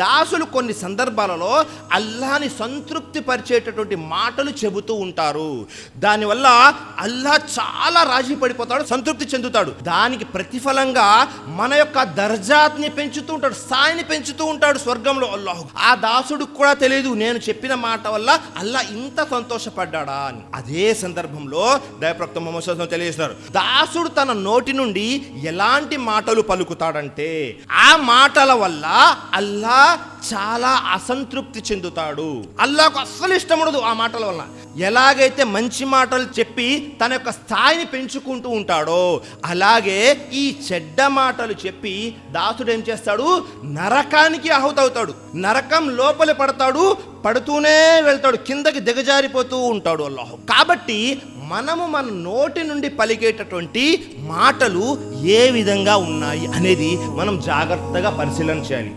దాసులు కొన్ని సందర్భాలలో అల్లాహని సంతృప్తి పరిచేటటువంటి మాటలు చెబుతూ ఉంటారు. దానివల్ల అల్లాహ్ చాలా రాజీ పడిపోతాడు, సంతృప్తి చెందుతాడు. దానికి ప్రతిఫలంగా మన యొక్క దర్జాత్ని పెంచుతూ ఉంటాడు, స్థాయిని పెంచుతూ ఉంటాడు స్వర్గంలో అల్లాహ్. ఆ దాసుడికి కూడా తెలియదు నేను చెప్పిన మాట వల్ల అల్లాహ్ ఇంత సంతోషపడ్డాడా అని. అదే సందర్భంలో దైవప్రవక్త ముహమ్మద్ సల్లల్లాహు అలైహి వసల్లం తెలియజేస్తున్నారు, దాసుడు తన నోటి నుండి ఎలాంటి మాటలు పలుకుతాడంటే ఆ మాటల వల్ల అల్లాహ్ చాలా అసంతృప్తి చెందుతాడు. అల్లాహ్కు అస్సలు ఇష్టం ఉండదు ఆ మాటల వల్ల. ఎలాగైతే మంచి మాటలు చెప్పి తన యొక్క స్థాయిని పెంచుకుంటూ ఉంటాడో అలాగే ఈ చెడ్డ మాటలు చెప్పి దాసుడు ఏం చేస్తాడు, నరకానికి ఆహుతవుతాడు. నరకం లోపలి పడతాడు, పడుతూనే వెళ్తాడు, కిందకి దిగజారిపోతూ ఉంటాడు అల్లాహ్. కాబట్టి మనము మన నోటి నుండి పలికేటటువంటి మాటలు ఏ విధంగా ఉన్నాయి అనేది మనం జాగ్రత్తగా పరిశీలన చేయాలి.